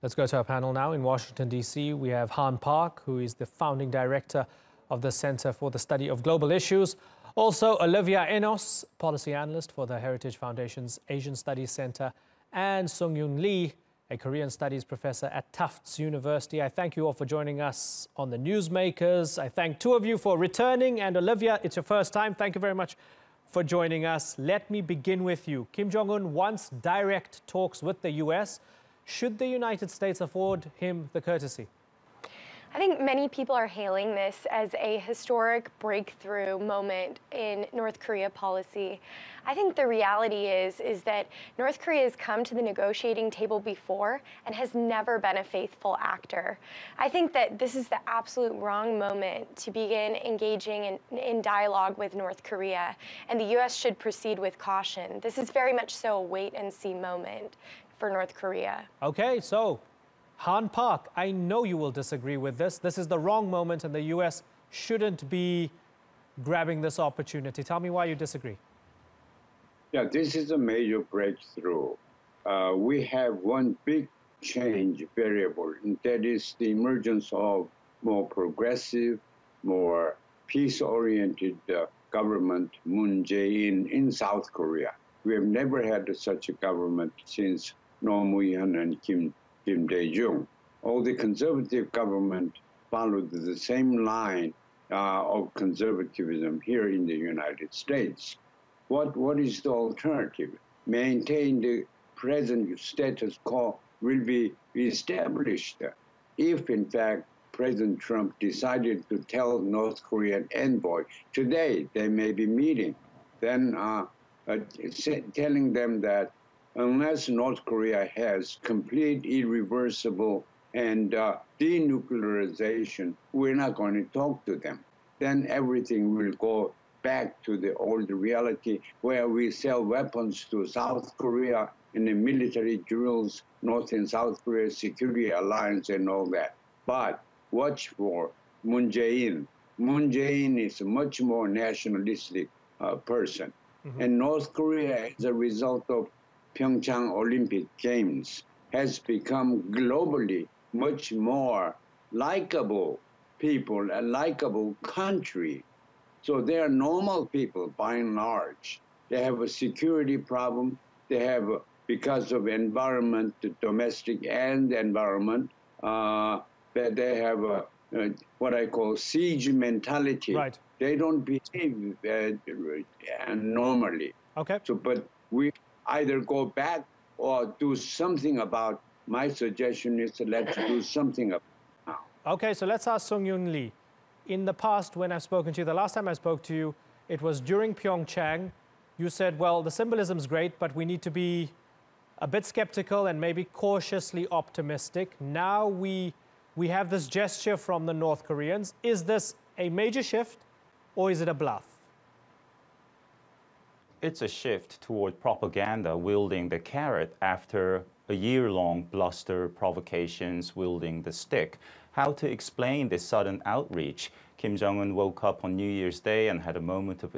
Let's go to our panel now. In Washington, D.C., we have Han Park, who is the founding director of the Center for the Study of Global Issues. Also, Olivia Enos, policy analyst for the Heritage Foundation's Asian Studies Center, and Sung-Yoon Lee, a Korean Studies professor at Tufts University. I thank you all for joining us on the Newsmakers. I thank two of you for returning. And Olivia, it's your first time. Thank you very much for joining us. Let me begin with you. Kim Jong-un wants direct talks with the U.S. Should the United States afford him the courtesy? I think many people are hailing this as a historic breakthrough moment in North Korea policy. I think the reality is that North Korea has come to the negotiating table before and has never been a faithful actor. I think that this is the absolute wrong moment to begin engaging in dialogue with North Korea, and the U.S. should proceed with caution. This is very much so a wait-and-see moment for North Korea. Okay, so Han Park, I know you will disagree with this. This is the wrong moment and the U.S. shouldn't be grabbing this opportunity. Tell me why you disagree. Yeah, this is a major breakthrough. We have one big change variable, and that is the emergence of more progressive, more peace-oriented government, Moon Jae-in, in South Korea. We have never had such a government since Roh Moo-hyun and Kim Dae-jung. All the conservative government followed the same line of conservatism here in the United States. What is the alternative? Maintain the present status quo will be established if, in fact, President Trump decided to tell North Korean envoy, today they may be meeting, then telling them that unless North Korea has complete, irreversible, and denuclearization, we're not going to talk to them. Then everything will go back to the old reality where we sell weapons to South Korea in the military drills, North and South Korea security alliance and all that. But watch for Moon Jae-in. Moon Jae-in is a much more nationalistic person. Mm-hmm. And North Korea, as a result of Pyeongchang Olympic Games, has become globally much more likable people, a likable country. So they are normal people by and large. They have a security problem. They have, because of environment, domestic and environment, that they have what I call siege mentality. Right. They don't behave normally. Okay. So, but we either go back or do something about. My suggestion is to let's do something about it now. Okay, so let's ask Sung-Yoon Lee. In the past, when I've spoken to you, the last time I spoke to you, it was during Pyeongchang. You said, well, the symbolism is great, but we need to be a bit skeptical and maybe cautiously optimistic. Now we have this gesture from the North Koreans. Is this a major shift or is it a bluff? It's a shift toward propaganda wielding the carrot after a year-long bluster provocations wielding the stick. How to explain this sudden outreach? Kim Jong-un woke up on New Year's Day and had a moment of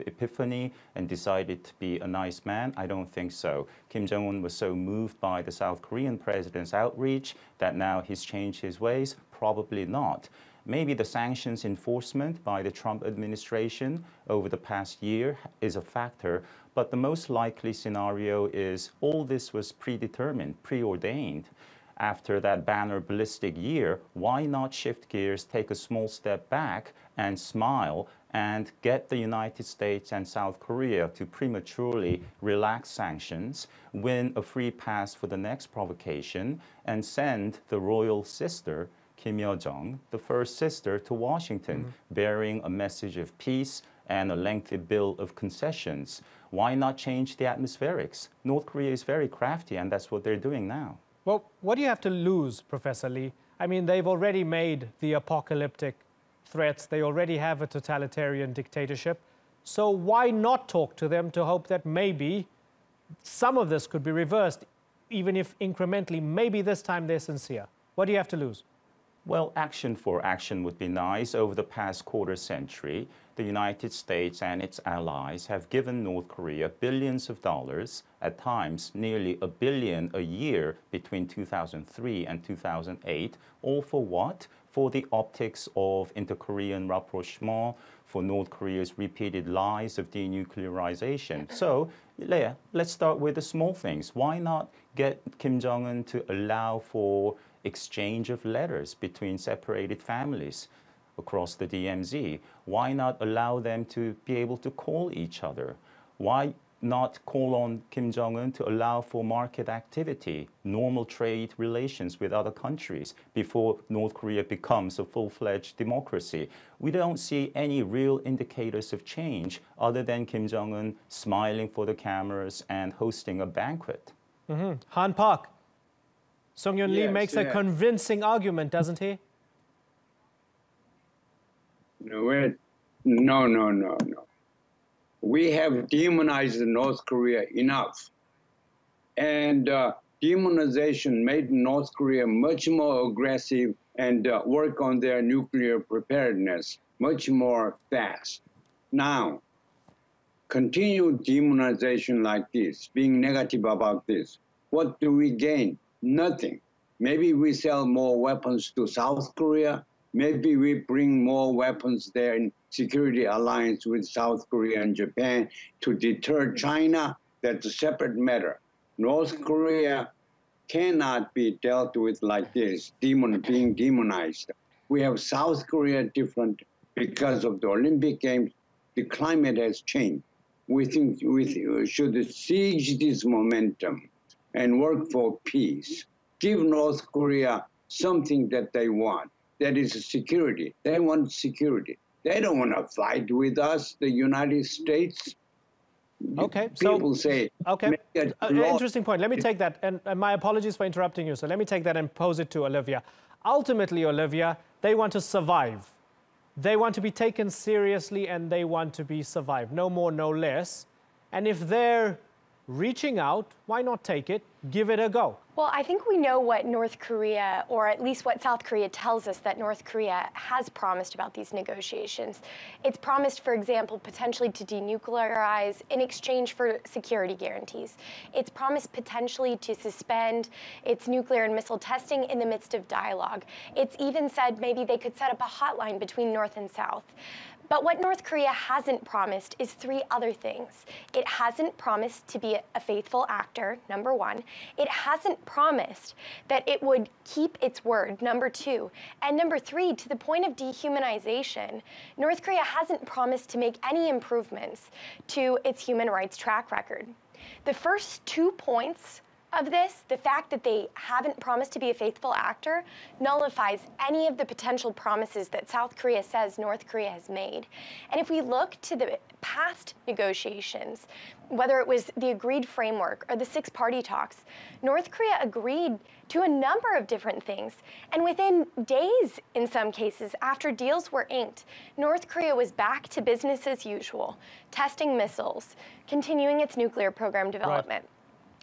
epiphany and decided to be a nice man? I don't think so. Kim Jong-un was so moved by the South Korean president's outreach that now he's changed his ways? Probably not. Maybe the sanctions enforcement by the Trump administration over the past year is a factor, but the most likely scenario is all this was predetermined, preordained. After that banner ballistic year, why not shift gears, take a small step back and smile and get the United States and South Korea to prematurely relax sanctions, win a free pass for the next provocation, and send the royal sister Kim Yo-jong, the first sister, to Washington, bearing a message of peace and a lengthy bill of concessions. Why not change the atmospherics? North Korea is very crafty, and that's what they're doing now. Well, what do you have to lose, Professor Lee? I mean, they've already made the apocalyptic threats. They already have a totalitarian dictatorship. So why not talk to them to hope that maybe some of this could be reversed, even if incrementally, maybe this time they're sincere? What do you have to lose? Well, action for action would be nice. Over the past quarter century, the United States and its allies have given North Korea billions of dollars, at times nearly $1 billion a year between 2003 and 2008, all for what? For the optics of inter-Korean rapprochement, for North Korea's repeated lies of denuclearization. So, Leah, let's start with the small things. Why not get Kim Jong-un to allow for exchange of letters between separated families across the DMZ? Why not allow them to be able to call each other? Why not call on Kim Jong-un to allow for market activity, normal trade relations with other countries before North Korea becomes a full-fledged democracy? We don't see any real indicators of change other than Kim Jong-un smiling for the cameras and hosting a banquet. Han Park, Sung-Yoon Lee makes a convincing argument, doesn't he? No. We have demonized North Korea enough. And demonization made North Korea much more aggressive and work on their nuclear preparedness much more fast. Now, continued demonization like this, being negative about this, what do we gain? Nothing. Maybe we sell more weapons to South Korea. Maybe we bring more weapons there in security alliance with South Korea and Japan to deter China. That's a separate matter. North Korea cannot be dealt with like this, being demonized. We have South Korea different because of the Olympic Games. The climate has changed. We think we should seize this momentum and work for peace. Give North Korea something that they want. That is security. They want security. They don't want to fight with us, the United States. Okay, People say, okay, interesting point. Let me take that, and my apologies for interrupting you. So let me take that and pose it to Olivia. Ultimately, Olivia, they want to survive. They want to be taken seriously, and they want to be survived. No more, no less. And if they're reaching out, why not take it? Give it a go. Well, I think we know what North Korea, or at least what South Korea tells us that North Korea has promised about these negotiations. It's promised, for example, potentially to denuclearize in exchange for security guarantees. It's promised potentially to suspend its nuclear and missile testing in the midst of dialogue. It's even said maybe they could set up a hotline between North and South. But what North Korea hasn't promised is three other things. It hasn't promised to be a faithful actor, number one. It hasn't promised that it would keep its word, number two. And number three, to the point of dehumanization, North Korea hasn't promised to make any improvements to its human rights track record. The first 2 points of this, the fact that they haven't promised to be a faithful actor, nullifies any of the potential promises that South Korea says North Korea has made. And if we look to the past negotiations, whether it was the agreed framework or the six-party talks, North Korea agreed to a number of different things. And within days, in some cases, after deals were inked, North Korea was back to business as usual, testing missiles, continuing its nuclear program development. Right.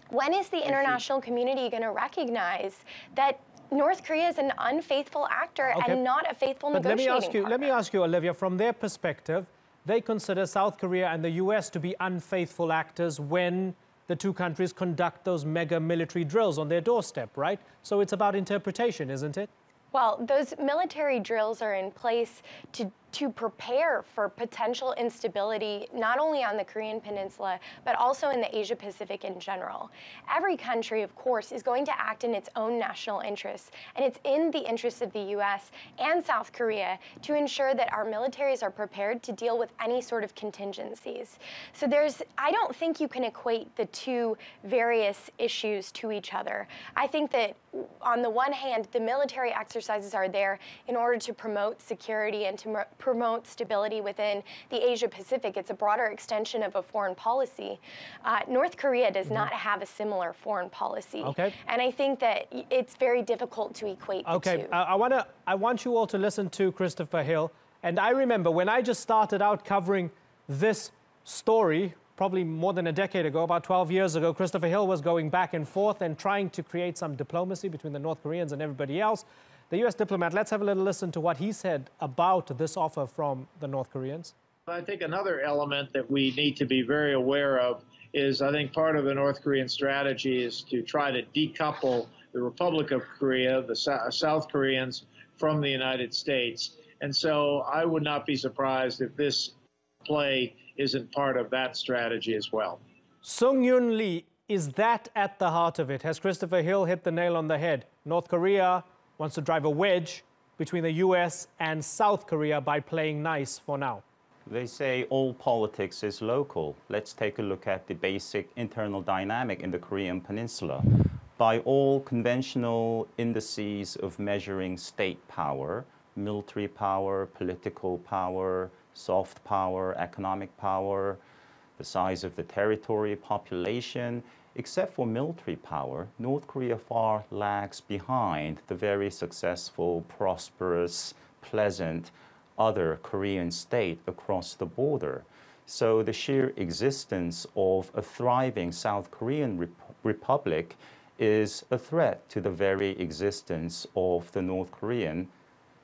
When is the international community going to recognize that North Korea is an unfaithful actor and not a faithful negotiating partner? Let me ask you, Olivia, from their perspective, they consider South Korea and the US to be unfaithful actors when the two countries conduct those mega military drills on their doorstep, right? So it's about interpretation, isn't it? Well, those military drills are in place to prepare for potential instability, not only on the Korean Peninsula, but also in the Asia-Pacific in general. Every country, of course, is going to act in its own national interests, and it's in the interests of the US and South Korea to ensure that our militaries are prepared to deal with any sort of contingencies. So I don't think you can equate the two various issues to each other. I think that on the one hand, the military exercises are there in order to promote security and to promote stability within the Asia-Pacific. It's a broader extension of a foreign policy. North Korea does not have a similar foreign policy. Okay. And I think that it's very difficult to equate the two. I want you all to listen to Christopher Hill. And I remember when I just started out covering this story, probably more than a decade ago, about 12 years ago, Christopher Hill was going back and forth and trying to create some diplomacy between the North Koreans and everybody else. The US diplomat, let's have a little listen to what he said about this offer from the North Koreans. I think another element that we need to be very aware of is I think part of the North Korean strategy is to try to decouple the Republic of Korea, the South Koreans, from the United States. And so I would not be surprised if this play isn't part of that strategy as well. Sung-Yoon Lee, is that at the heart of it? Has Christopher Hill hit the nail on the head? North Korea wants to drive a wedge between the US and South Korea by playing nice for now. They say all politics is local. Let's take a look at the basic internal dynamic in the Korean Peninsula. By all conventional indices of measuring state power, military power, political power, soft power, economic power, the size of the territory, population, except for military power, North Korea far lags behind the very successful, prosperous, pleasant other Korean state across the border. So the sheer existence of a thriving South Korean republic is a threat to the very existence of the North Korean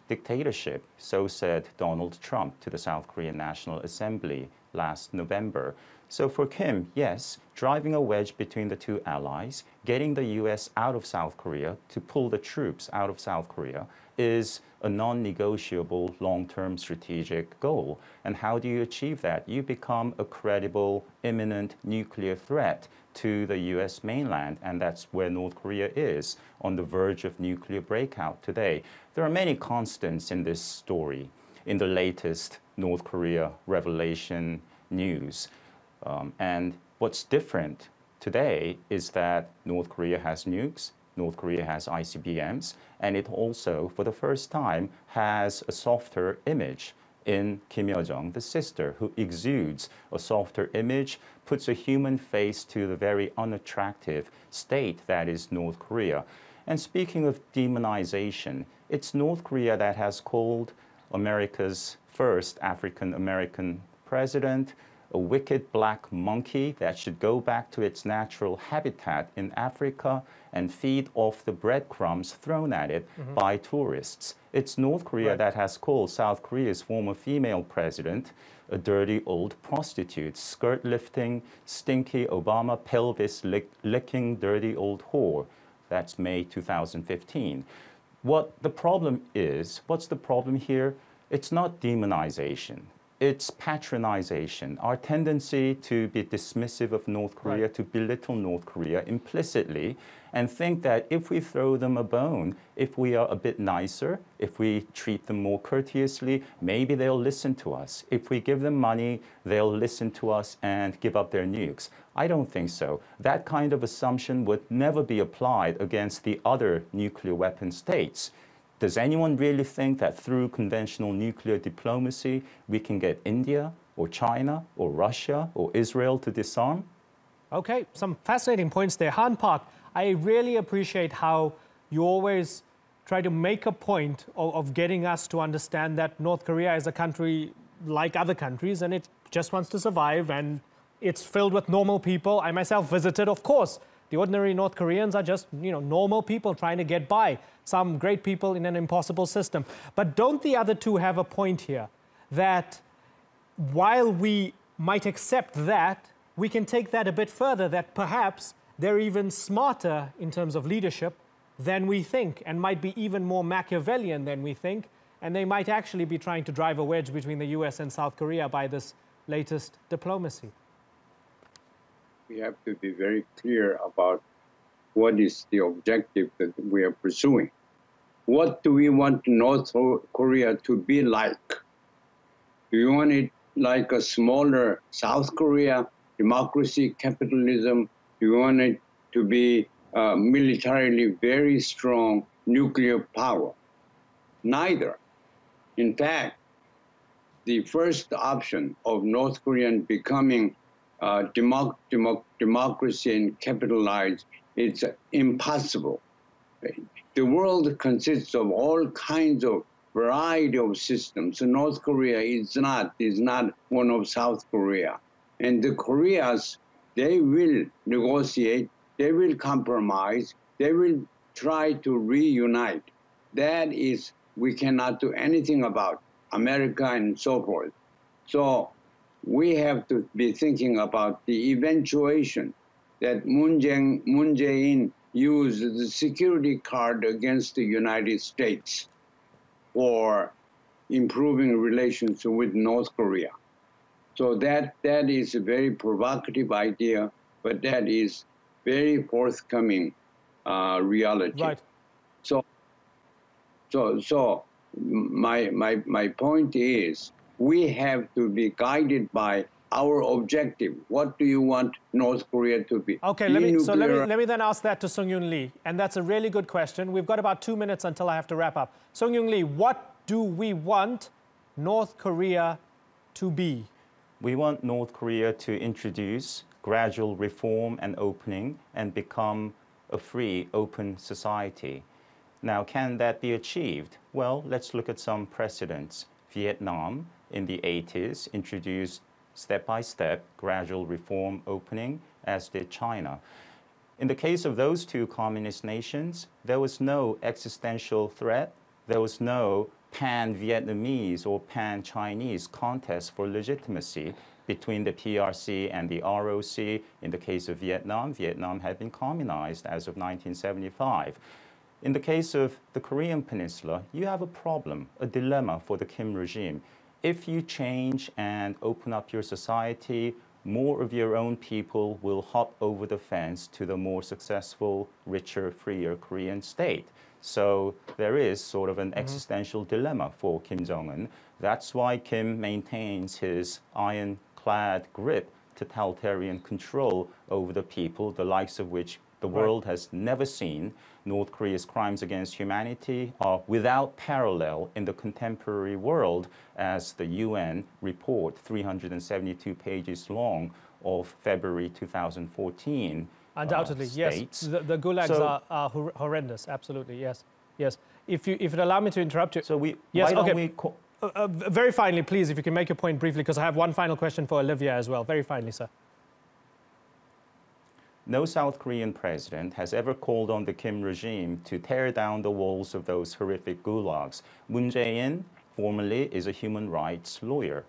dictatorship, so said Donald Trump to the South Korean National Assembly last November. So for Kim, yes, driving a wedge between the two allies, getting the US out of South Korea to pull the troops out of South Korea is a non-negotiable long-term strategic goal. And how do you achieve that? You become a credible, imminent nuclear threat to the US mainland, and that's where North Korea is, on the verge of nuclear breakout today. There are many constants in this story, in the latest North Korea revelation news. And what's different today is that North Korea has nukes, North Korea has ICBMs, and it also, for the first time, has a softer image in Kim Yo-jong, the sister, who exudes a softer image, puts a human face to the very unattractive state that is North Korea. And speaking of demonization, it's North Korea that has called America's first African-American president a wicked black monkey that should go back to its natural habitat in Africa and feed off the breadcrumbs thrown at it by tourists. It's North Korea that has called South Korea's former female president a dirty old prostitute, skirt-lifting, stinky Obama pelvis-licking dirty old whore. That's May 2015. What's the problem here? It's not demonization. It's patronization, our tendency to be dismissive of North Korea, to belittle North Korea implicitly, and think that if we throw them a bone, if we are a bit nicer, if we treat them more courteously, maybe they'll listen to us. If we give them money, they'll listen to us and give up their nukes. I don't think so. That kind of assumption would never be applied against the other nuclear weapon states. Does anyone really think that through conventional nuclear diplomacy, we can get India or China or Russia or Israel to disarm? Okay, some fascinating points there. Han Park, I really appreciate how you always try to make a point of getting us to understand that North Korea is a country like other countries and it just wants to survive and it's filled with normal people. I myself visited, of course. The ordinary North Koreans are just, normal people trying to get by. Some great people in an impossible system. But don't the other two have a point here? That while we might accept that, we can take that a bit further, that perhaps they're even smarter in terms of leadership than we think, and might be even more Machiavellian than we think, and they might actually be trying to drive a wedge between the US and South Korea by this latest diplomacy. We have to be very clear about what is the objective that we are pursuing. What do we want North Korea to be like? Do you want it like a smaller South Korea, democracy, capitalism? Do you want it to be militarily very strong nuclear power? Neither. In fact, the first option of North Korea becoming democracy and capitalized, it's impossible. The world consists of all kinds of variety of systems. So North Korea is not one of South Korea. And the Koreas, they will negotiate, they will compromise, they will try to reunite. That is, we cannot do anything about America and so forth. So we have to be thinking about the eventuation that Moon Jae-in used the security card against the United States for improving relations with North Korea. So that is a very provocative idea, but that is very forthcoming reality. Right. So my point is, we have to be guided by our objective. What do you want North Korea to be? Okay, let me then ask that to Sung-Yoon Lee, and that's a really good question. We've got about 2 minutes until I have to wrap up. Sung-Yoon Lee, what do we want North Korea to be? We want North Korea to introduce gradual reform and opening and become a free, open society. Now, can that be achieved? Well, let's look at some precedents. Vietnam in the 80s introduced step-by-step gradual reform opening, as did China. In the case of those two communist nations, there was no existential threat. There was no pan-Vietnamese or pan-Chinese contest for legitimacy between the PRC and the ROC. In the case of Vietnam, Vietnam had been communized as of 1975. In the case of the Korean Peninsula, you have a problem, a dilemma for the Kim regime. If you change and open up your society, more of your own people will hop over the fence to the more successful, richer, freer Korean state. So there is sort of an existential dilemma for Kim Jong-un. That's why Kim maintains his ironclad grip, totalitarian control over the people, the likes of which the world has never seen. North Korea's crimes against humanity are without parallel in the contemporary world, as the UN report, 372 pages long, of February 2014. Undoubtedly, states. yes. The gulags are horrendous. Absolutely, yes, yes. If you'd allow me to interrupt you. So we, yes, why okay. don't we very finally, please, if you can make your point briefly, because I have one final question for Olivia as well. Very finally, sir. No South Korean president has ever called on the Kim regime to tear down the walls of those horrific gulags. Moon Jae-in, formerly, is a human rights lawyer.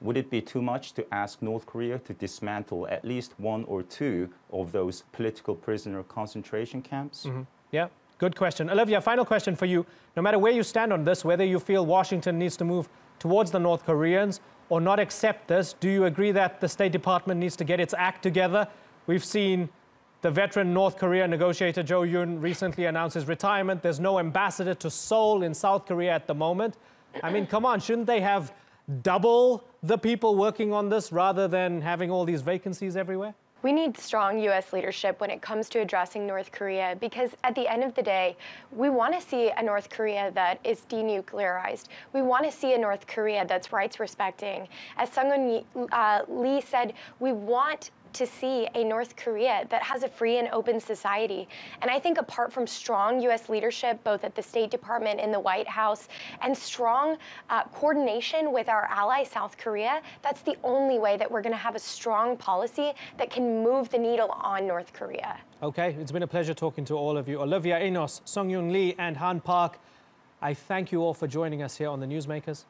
Would it be too much to ask North Korea to dismantle at least one or two of those political prisoner concentration camps? Yeah, good question. Olivia, final question for you. No matter where you stand on this, whether you feel Washington needs to move towards the North Koreans or not accept this, do you agree that the State Department needs to get its act together? We've seen the veteran North Korea negotiator Jo Yoon recently announce his retirement. There's no ambassador to Seoul in South Korea at the moment. I mean, come on, shouldn't they have double the people working on this rather than having all these vacancies everywhere? We need strong U.S. leadership when it comes to addressing North Korea, because at the end of the day, we want to see a North Korea that is denuclearized. We want to see a North Korea that's rights respecting. As Sung-Yoon Lee said, we want to see a North Korea that has a free and open society. And I think apart from strong U.S. leadership, both at the State Department and the White House, and strong coordination with our ally, South Korea, that's the only way that we're going to have a strong policy that can move the needle on North Korea. Okay, it's been a pleasure talking to all of you. Olivia Enos, Sung-Yoon Lee, and Han Park, I thank you all for joining us here on the Newsmakers.